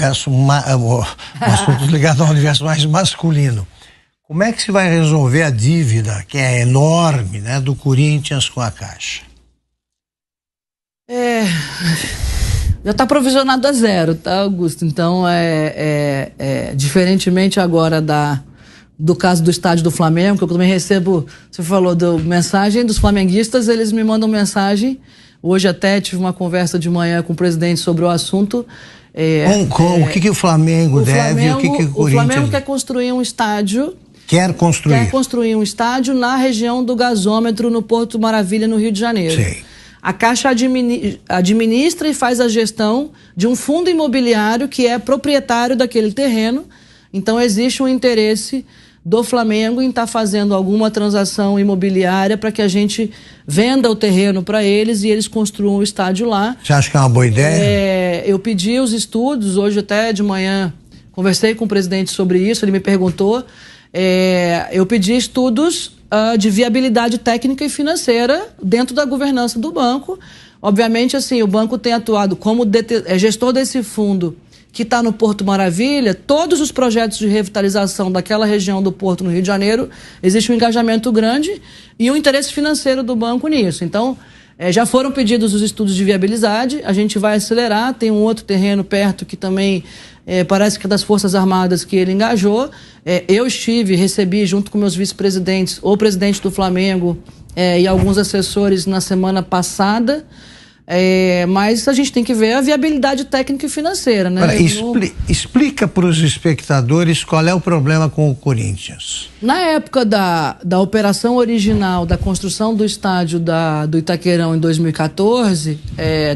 assuntos ligados ao universo mais masculino. Como é que se vai resolver a dívida, que é enorme, né, do Corinthians com a Caixa? Já está provisionado a zero, tá, Augusto? Então, diferentemente agora do caso do estádio do Flamengo, que eu também recebo, você falou mensagem dos flamenguistas, eles me mandam mensagem. Hoje até tive uma conversa de manhã com o presidente sobre o assunto. O que o Flamengo deve e o que o Corinthians... O Flamengo quer construir um estádio... Quer construir um estádio na região do gasômetro, no Porto Maravilha, no Rio de Janeiro. Sim. A Caixa administra e faz a gestão de um fundo imobiliário que é proprietário daquele terreno. Então existe um interesse do Flamengo em estar fazendo alguma transação imobiliária para que a gente venda o terreno para eles e eles construam o estádio lá. Você acha que é uma boa ideia? Eu pedi os estudos, hoje até de manhã conversei com o presidente sobre isso, ele me perguntou. Eu pedi estudos de viabilidade técnica e financeira dentro da governança do banco. Obviamente, assim, o banco tem atuado como gestor desse fundo que está no Porto Maravilha. Todos os projetos de revitalização daquela região do Porto, no Rio de Janeiro, existe um engajamento grande e um interesse financeiro do banco nisso. Então, já foram pedidos os estudos de viabilidade, a gente vai acelerar. Tem um outro terreno perto que também parece que é das Forças Armadas que ele engajou. Eu recebi junto com meus vice-presidentes, o presidente do Flamengo e alguns assessores na semana passada. Mas a gente tem que ver a viabilidade técnica e financeira, né? Explica para os espectadores qual é o problema com o Corinthians. Na época da operação original, da construção do estádio do Itaquerão em 2014,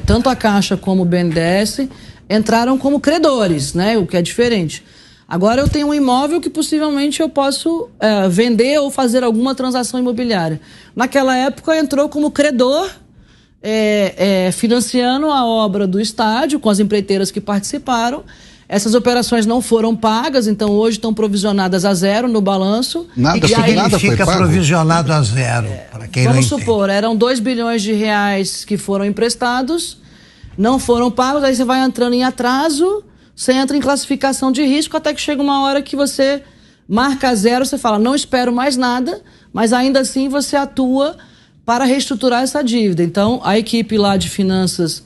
tanto a Caixa como o BNDES entraram como credores, né? O que é diferente. Agora eu tenho um imóvel que possivelmente eu posso vender ou fazer alguma transação imobiliária. Naquela época entrou como credor, financiando a obra do estádio com as empreiteiras que participaram. Essas operações não foram pagas, então hoje estão provisionadas a zero no balanço. Nada fica provisionado a zero, para quem vamos supor, eram 2 bilhões de reais que foram emprestados, não foram pagos, aí você vai entrando em atraso, você entra em classificação de risco, até que chega uma hora que você marca a zero, você fala, não espero mais nada, mas ainda assim você atua para reestruturar essa dívida. Então, a equipe lá de finanças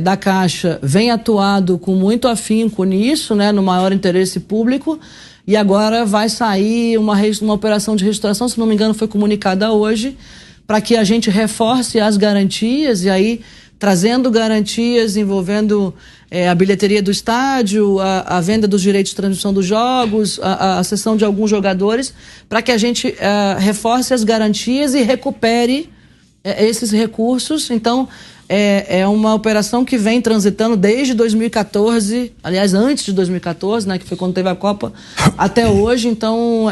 da Caixa vem atuado com muito afinco nisso, né, no maior interesse público, e agora vai sair uma operação de reestruturação, se não me engano foi comunicada hoje, para que a gente reforce as garantias, e aí trazendo garantias envolvendo a bilheteria do estádio, a venda dos direitos de transmissão dos jogos, a cessão de alguns jogadores, para que a gente reforce as garantias e recupere esses recursos. Então, é uma operação que vem transitando desde 2014, aliás, antes de 2014, né, que foi quando teve a Copa, até hoje. Então,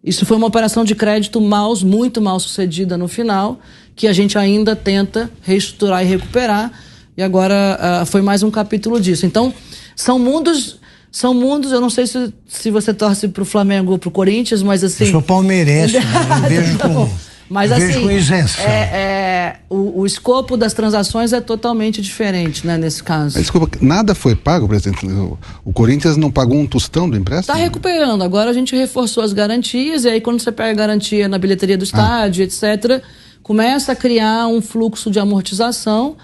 isso foi uma operação de crédito muito mal sucedida no final, que a gente ainda tenta reestruturar e recuperar, e agora foi mais um capítulo disso. Então, são mundos, eu não sei se você torce pro Flamengo ou pro Corinthians, mas assim... Eu sou palmeirense, eu vejo com... Mas assim, com isenção. O escopo das transações é totalmente diferente, né, nesse caso. Desculpa, nada foi pago, presidente? O Corinthians não pagou um tostão do empréstimo? Está recuperando. Agora a gente reforçou as garantias, e aí quando você pega a garantia na bilheteria do estádio, etc., começa a criar um fluxo de amortização.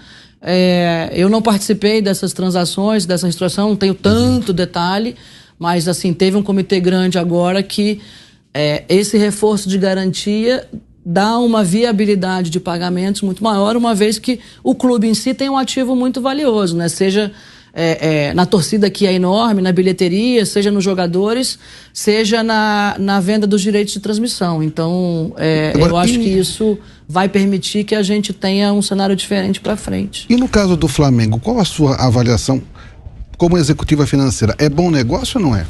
Eu não participei dessas transações, dessa reestruturação, não tenho tanto detalhe, mas assim, teve um comitê grande agora que esse reforço de garantia dá uma viabilidade de pagamentos muito maior, uma vez que o clube em si tem um ativo muito valioso, né? Seja na torcida, que é enorme, na bilheteria, seja nos jogadores, seja na venda dos direitos de transmissão. Então, eu acho que isso vai permitir que a gente tenha um cenário diferente para frente. E no caso do Flamengo, qual a sua avaliação como executiva financeira? É bom negócio ou não é?